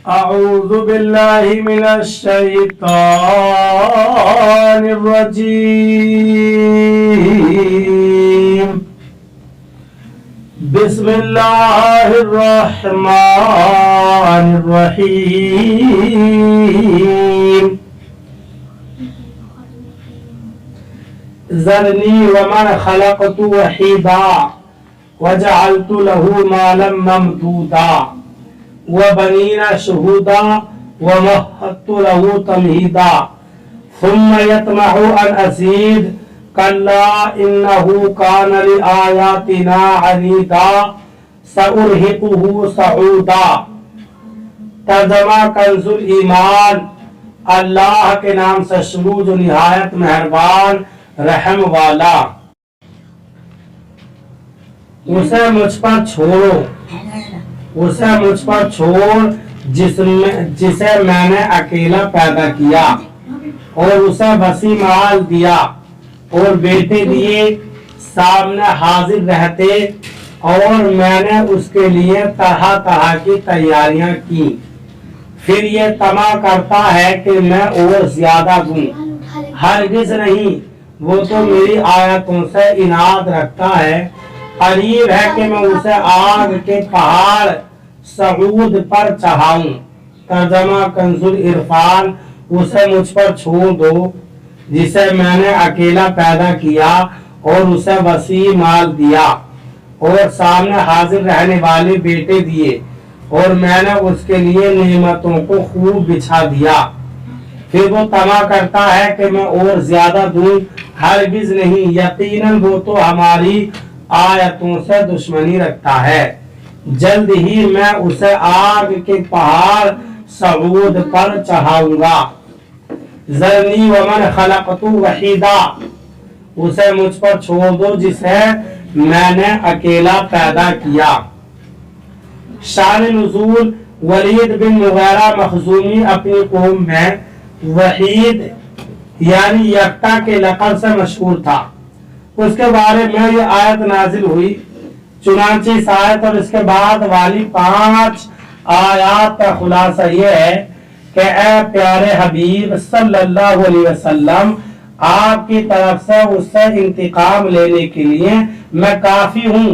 أعوذ بالله من الشيطان الرجيم بسم الله الرحمن الرحيم ذرني ومن خلقت وحيدا وجعلت له مالا ممدودا وبنين شهودا ومهدت له تمهيدا ثم يطمع أن أزيد كلا إنه كان لآياتنا عنيدا سأرهقه صعودا۔ ترجمہ کنز الایمان۔ اللہ کے نام سے شروع جو نہایت مہربان رحم والا۔ اسے مجھ پر چھوڑو، اسے مجھ پر چھوڑ جسے میں نے اکیلا پیدا کیا اور اسے وسیع مال دیا اور بیٹے دیے سامنے حاضر رہتے اور میں نے اس کے لیے طرح طرح کی تیاریاں کی۔ پھر یہ طمع کرتا ہے کہ میں اور زیادہ دوں، ہرگز نہیں، وہ تو میری آیتوں سے عناد رکھتا ہے۔ قریب ہے کہ میں اسے آگ کے پہاڑ صعود پر چڑھاؤں۔ ترجمہ کنز العرفان۔ اسے مجھ پر چھوڑ دو جسے میں نے اکیلا پیدا کیا اور اسے وسیع مال دیا اور سامنے حاضر رہنے والے بیٹے دیے اور میں نے اس کے لیے نعمتوں کو خوب بچھا دیا۔ پھر وہ طمع کرتا ہے کہ میں اور زیادہ دوں، ہرگز نہیں، یقیناً وہ تو ہماری آیتوں سے دشمنی رکھتا ہے۔ جلد ہی میں اسے آگ کے پہاڑ صعود پر چڑھاؤں گا۔ ذرنی ومن خلقت وحیدا۔ اسے مجھ پر چھوڑ دو جسے میں نے اکیلا پیدا کیا۔ شان نزول۔ ولید بن مغیرہ مخزومی اپنی قوم میں وحید یعنی یکتا کے لقب سے مشہور تھا۔ اس کے بارے میں یہ آیت نازل ہوئی۔ چنانچہ اس آیت اور اس کے بعد والی 5 آیات کا خلاصہ یہ ہے کہ اے پیارے حبیب صلی اللہ علیہ وسلم، آپ کی طرف سے اس سے انتقام لینے کے لیے میں کافی ہوں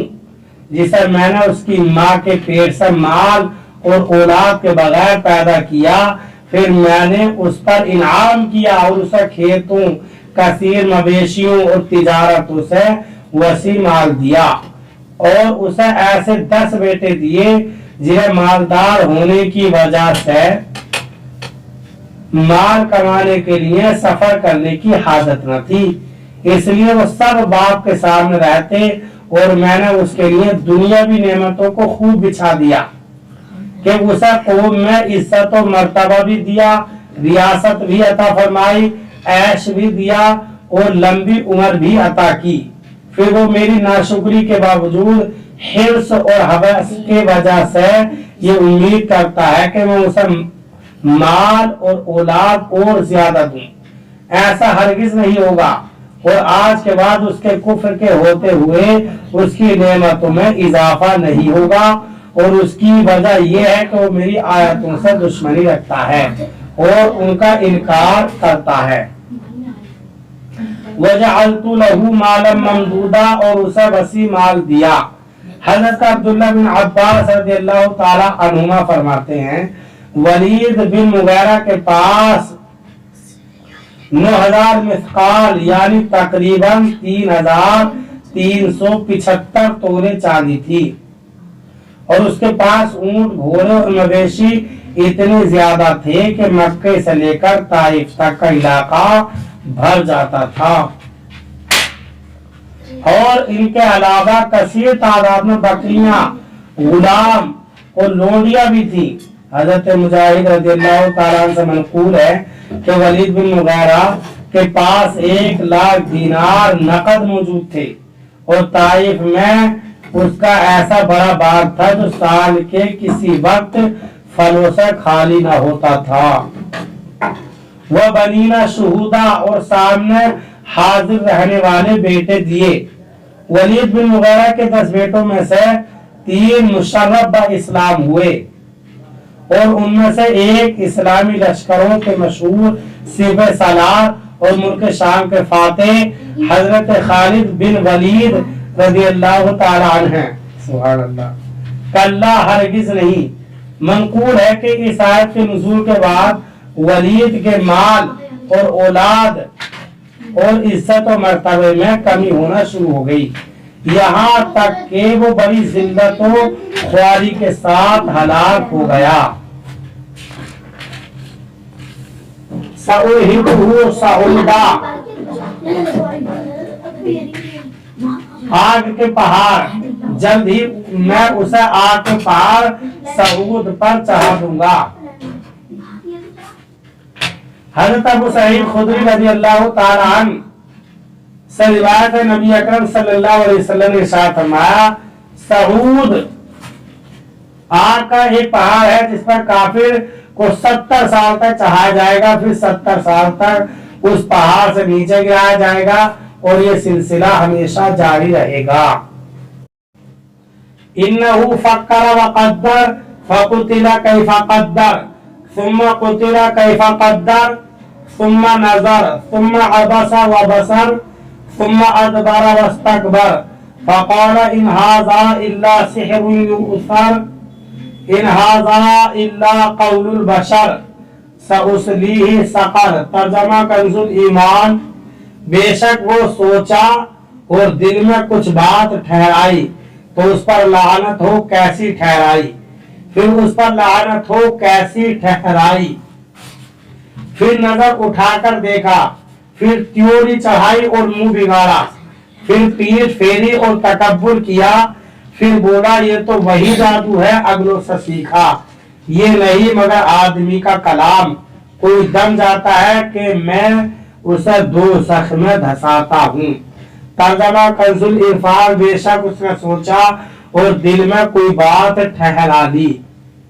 جسے میں نے اس کی ماں کے پیٹ سے مال اور اولاد کے بغیر پیدا کیا، پھر میں نے اس پر انعام کیا اور اسے کھیتوں، کثیر مویشیوں اور تجارتوں سے وسیع مال دیا اور اسے ایسے 10 بیٹے دیے جنہیں مالدار ہونے کی وجہ سے مال کمانے کے لیے سفر کرنے کی حاجت نہ تھی، اس لیے وہ سب باپ کے سامنے رہتے اور میں نے اس کے لیے دنیاوی نعمتوں کو خوب بچھا دیا کہ اسے قوم میں عزت و مرتبہ بھی دیا، ریاست بھی عطا فرمائی، عیش بھی دیا اور لمبی عمر بھی عطا کی۔ پھر وہ میری ناشکری کے باوجود حرص اور ہوس کی وجہ سے یہ امید کرتا ہے کہ میں اسے مال اور اولاد اور زیادہ دوں۔ ایسا ہرگز نہیں ہوگا اور آج کے بعد اس کے کفر کے ہوتے ہوئے اس کی نعمتوں میں اضافہ نہیں ہوگا، اور اس کی وجہ یہ ہے کہ وہ میری آیتوں سے دشمنی رکھتا ہے اور ان کا انکار کرتا ہے۔ وَجَعَلْتُ لَهُ مَالًا مَمْدُودًا۔ اور اسے وسیع مال دیا۔ حضرت عبداللہ بن عباس رضی اللہ تعالی عنہما فرماتے ہیں ولید بن مغیرہ کے پاس 9000 مثقال یعنی تقریباً 3375 تولے چاندی تھی، اور اس کے پاس اونٹ، گھوڑے اور مویشی اتنے زیادہ تھے کہ مکے سے لے کر طائف تک کا علاقہ بھر جاتا تھا، اور ان کے علاوہ کثیر تعداد میں بکریاں، غلام اور لونڈیاں بھی تھی۔ حضرت مجاہد رضی اللہ تعالیٰ عنہ سے منقول ہے کہ ولید بن مغیرہ کے پاس 1,00,000 دینار نقد موجود تھے، اور طائف میں اس کا ایسا بڑا باغ تھا جو سال کے کسی وقت پھلوں سے خالی نہ ہوتا تھا۔ وہ بنینا شہودا، اور سامنے حاضر رہنے والے بیٹے دیے۔ ولید بن مغیرہ کے 10 بیٹوں میں سے 3 مشرف با اسلام ہوئے، اور ان میں سے ایک اسلامی لشکروں کے مشہور سپہ سالار اور ملک شام کے فاتح حضرت خالد بن ولید رضی اللہ تعالی عنہ ہیں۔ سبحان اللہ۔ کلا ہرگز نہیں، منقول ہے کہ اس آیت کے نزول کے بعد ولید کے مال اور اولاد اور عزت و مرتبے میں کمی ہونا شروع ہو گئی، یہاں تک کہ وہ بڑی ذلت و خواری کے ساتھ ہلاک ہو گیا۔ سأرهقه صعودا، آگ کے پہاڑ، جلد ہی میں اسے آگ کے پہاڑ صعود پر چڑھا دوں گا۔ حضرت ابو سعید خدری رضی اللہ تعالی عنہ سے روایت ہے، نبی اکرم صلی اللہ علیہ وسلم نے ارشاد فرمایا، صعود آگ کا ایک پہاڑ ہے جس پر کافر کو 70 سال تک چڑھایا جائے گا، پھر 70 سال تک اس پہاڑ سے نیچے گرایا جائے گا اور یہ سلسلہ ہمیشہ جاری رہے گا۔ انہو فکر وقدر فقتل کیف قدر ثم قتل کیف قدر ثم نظر ثم عبس وبصر ثم ادبر واستكبر فقال ان هذا الا سحر يؤثر ان هذا الا قول البشر سأصليه سقر۔ ترجمہ کنز ایمان، بے شک وہ سوچا اور دل میں کچھ بات ٹھہرائی تو اس پر لعنت ہو کیسی ٹھہرائی، پھر اس پر لعنت ہو کیسی ٹھہرائی، پھر نظر اٹھا کر دیکھا، پھر تیوری چڑھائی اور منہ بگاڑا، پھر پیٹھ پھیری اور تکبر کیا، پھر بولا یہ تو وہی جادو ہے اگلوں سے سیکھا، یہ نہیں مگر آدمی کا کلام، کوئی دم جاتا ہے کہ میں اسے دوزخ میں دھساتا ہوں۔ ترجمہ کنز العرفان، بے شک اس نے سوچا اور دل میں کوئی بات ٹھہرا لی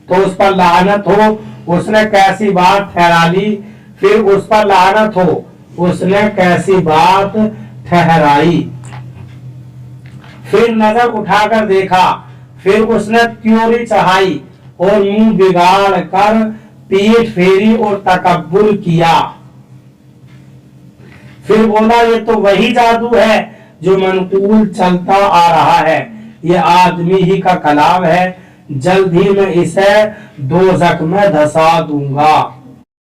تو اس پر لعنت ہو، اس نے کیسی بات ٹھہرا لی، پھر اس پر لعنت ہو اس نے کیسی بات ٹھہرائی، پھر نظر اٹھا کر دیکھا، پھر اس نے تیوری چڑھائی اور منہ بگاڑ کر پیٹھ پھیری اور تکبر کیا، پھر بولا یہ تو وہی جادو ہے جو منقول چلتا آ رہا ہے، یہ آدمی ہی کا کلام ہے، جلد ہی میں اسے دوزخ میں دھسا دوں گا۔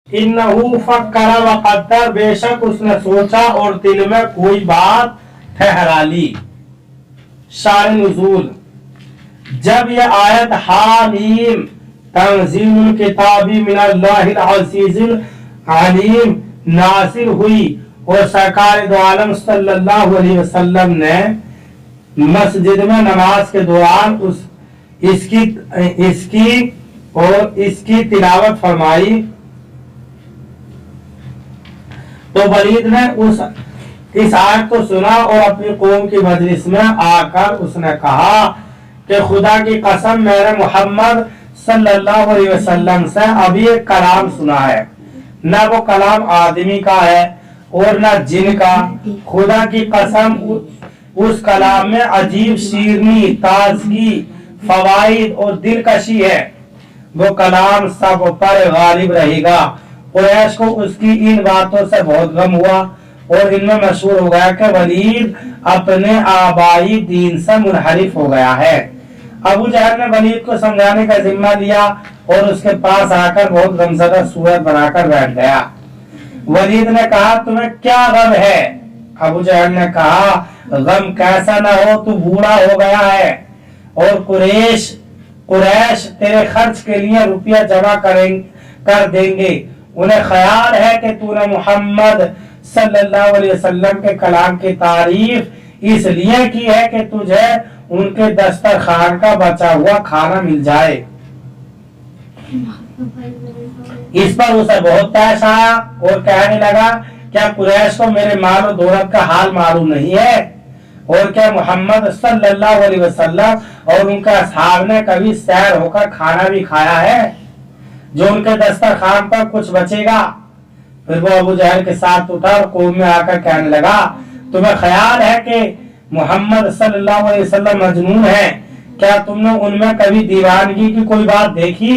انہو فکر وقدر، بے شک اس نے سوچا اور دل میں کوئی بات ٹھہرا لی۔ شان نزول، جب یہ آیت حامیم تنزیل الکتاب من اللہ العزیز العلیم نازل ہوئی اور سرکار دو عالم صلی اللہ علیہ وسلم نے مسجد میں نماز کے دوران اس کی تلاوت فرمائی تو ولید نے اس آیت کو سنا اور اپنی قوم کی مجلس میں آ کر اس نے کہا کہ خدا کی قسم میں نے محمد صلی اللہ علیہ وسلم سے ابھی ایک کلام سنا ہے، نہ وہ کلام آدمی کا ہے اور نہ جن کا، خدا کی قسم اس کلام میں عجیب شیرنی، تازگی، فوائد اور دلکشی ہے، وہ کلام سب پر غالب رہے گا۔ قریش کو اس کی ان باتوں سے بہت غم ہوا اور ان میں مشہور ہو گیا کہ ولید اپنے آبائی دین سے منحرف ہو گیا ہے۔ ابو جہل نے ولید کو سمجھانے کا ذمہ لیا اور اس کے پاس آ کر بہت غمزدہ صورت بنا کر بیٹھ گیا۔ ولید نے کہا تمہیں کیا غم ہے؟ ابو جہل نے کہا غم کیسا نہ ہو، تو بوڑھا ہو گیا ہے اور قریش تیرے خرچ کے لیے روپیہ جمع کر دیں گے، انہیں خیال ہے کہ تو نے محمد صلی اللہ علیہ وسلم کے کلام کی تعریف اس لیے کی ہے کہ تجھے ان کے دسترخوان کا بچا ہوا کھانا مل جائے۔ اس پر اسے بہت پیش آیا اور کہنے لگا کیا قریش کو میرے مال و دولت کا حال معلوم نہیں ہے، اور کیا محمد صلی اللہ علیہ وسلم اور ان کے اصحاب نے کبھی سیر ہو کر کھانا بھی کھایا ہے جو ان کے دسترخوان پر کچھ بچے گا؟ پھر وہ ابو جہل کے ساتھ اٹھا اور قوم میں آ کر کہنے لگا تمہیں خیال ہے کہ محمد صلی اللہ علیہ وسلم مجنون ہے؟ کیا تم نے ان میں کبھی دیوانگی کی کوئی بات دیکھی؟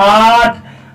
8